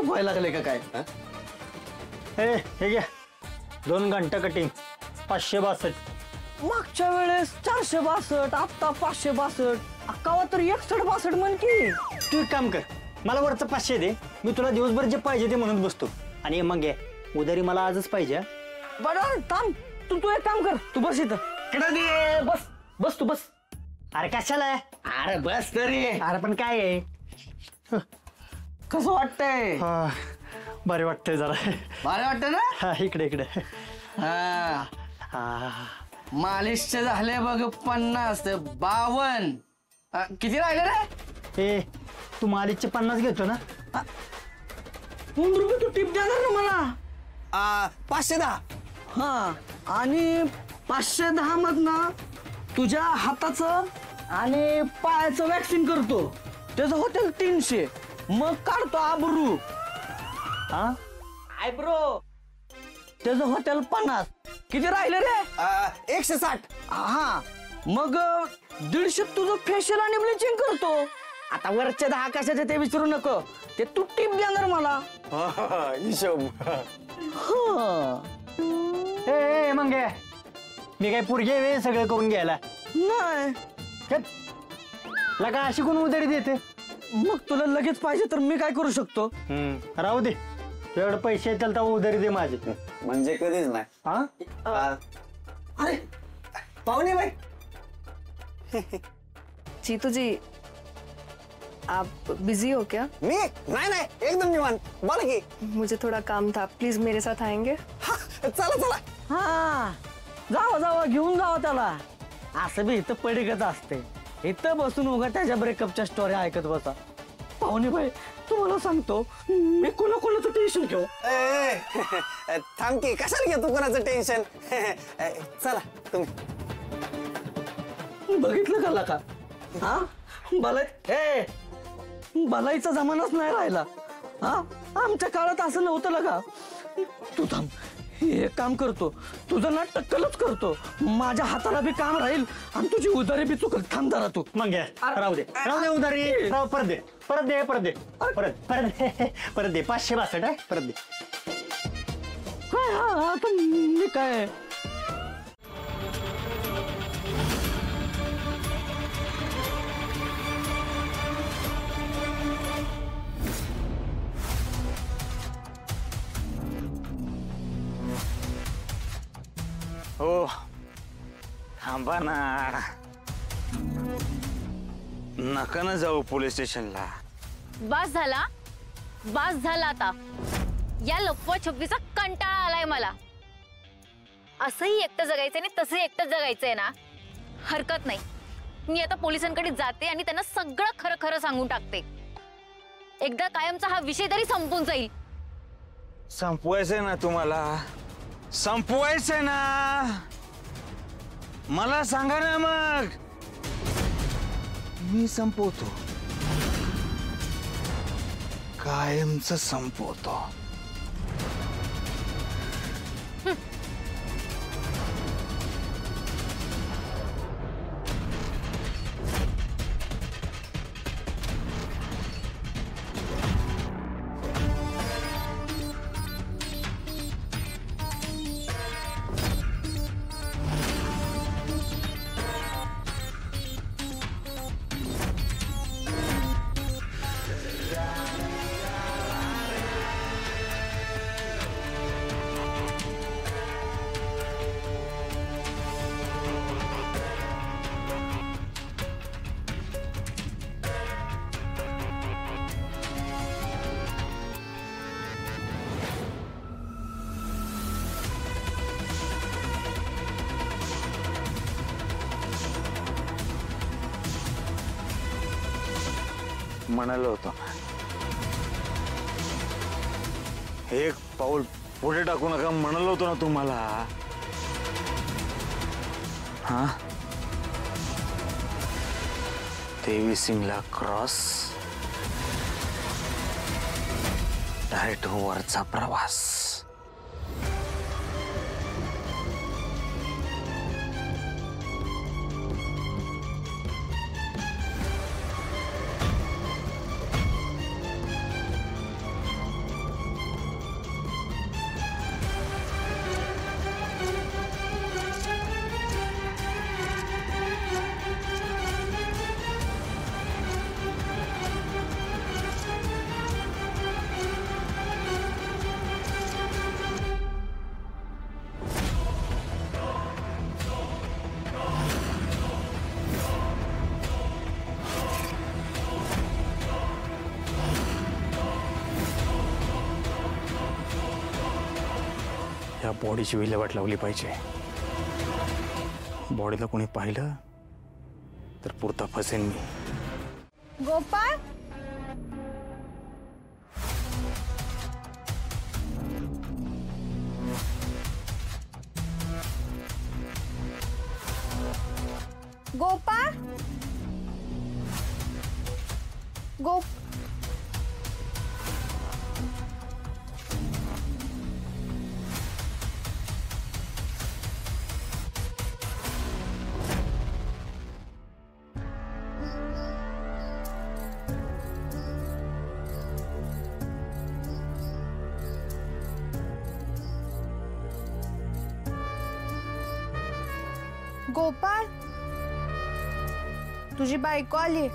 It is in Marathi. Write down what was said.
व्हायला लागले का काय? हे घ्या 2 घंटा कटिंग 562. मागच्या वेळेस 462, आता 562. अक्कावा तर 6162 म्हण की. तू एक काम कर, मला वरचं 500 दे, मी तुला दिवसभर जे पाहिजे ते म्हणून बसतो. आणि मग घे उधारी मला आजच पाहिजे. बरं थांब, तू एक काम कर, तू बस इथं. दे बस बस, तू बस. अरे कशाला? अरे बस तरी. अरे पण काय आहे? कसं वाटतंय? बरे वाटतंय जरा. बरं वाटतं ना? हा इकडे इकडे. मालिशचे झाले बघ 50, 52. किती राहिले रे? तू मालिशचे 50 घेतो ना? 100 रुपये तू टिप देणार ना मला? 510. हा, आणि 510 मधनं तुझ्या हाताचं आणि पायाचं वॅक्सिन करतो. त्याचं हॉटेल 300. मग काढतो आब्रू. आयब्रो. त्याचं हॉटेल 50. किती राहिले रे? 160. हा, मग 150 तुझं फेशियल आणि ब्लिचिंग करतो. आता वरचे 10 कशाचे ते विचारू नको, ते तू टिप देणार मला. हिशोब. मग घे, मी काय पोरगी आहे सगळं करून घ्यायला? नाही. लगा अशी कोण उधारी देते? मग तुला लगेच पाहिजे तर मी काय करू शकतो? राहू दे, तुझ्याकडे पैसे येतील तर उधारी दे माझे. म्हणजे कधीच नाही. अरे पाहुणे बाई. जीतू जी, आप बिजी हो क्या? मी नाही एकदम निवांत. बोला की. मुझे थोड़ा काम था, प्लीज मेरे साथ आएंगे? चला. हा, जावा घेऊन जावा त्याला. असं बी इथं पडिकच असते. इथं बसून उगा त्याच्या ब्रेकअपच्या स्टोरी ऐकत बसा. पाहुणे बाई, तुम्हाला सांगतो, मी कोणाचं टेन्शन घेऊ? थांब की, कशाला घेतो कोणाचं टेन्शन? चला तुम्ही. बघितलं का? हा, भलाईचा जमानाच नाही राहिला. हा, आमच्या काळात असं नव्हतं लगा. तू थांब, हे काम करतो, तुझं ना टक्कलच करतो. माझ्या हाताला बी काम राहील आणि तुझी उधारी बी चुकल. थांब जरा तू. मग घ्या, राहू दे उधारी. परत दे 562. परत दे. काय? हा, आता मी काय? हो, थांबा ना. नका ना जाऊ पोलीस स्टेशनला. बास झाला आता. या लपवा छपवीचा कंटाळा आलाय मला. असंही एकटं जगायचंय आणि तसंही एकटं जगायचंय ना, हरकत नाही. मी आता पोलिसांकडे जाते आणि त्यांना सगळं खरं खरं सांगून टाकते. एकदा कायमचा हा विषय तरी संपून जाईल. संपवायचंय ना तुम्हाला? संपवायचंय ना? मला सांगा ना मग, मी संपवतो. कायमच संपवतो. म्हणालो होतो ना, एक पाऊल पुढे टाकू नका म्हणालो होतो ना तुम्हाला. हा, देवी सिंगला क्रॉस, डायरेक्ट वरचा प्रवास. ह्या बॉडीची विल्हेवाट लावली पाहिजे. बॉडीला कोणी पाहिलं तर पुरता फसेन मी. गोपाळ गोपाळ गोप गोपाळ तुझी बायको आली.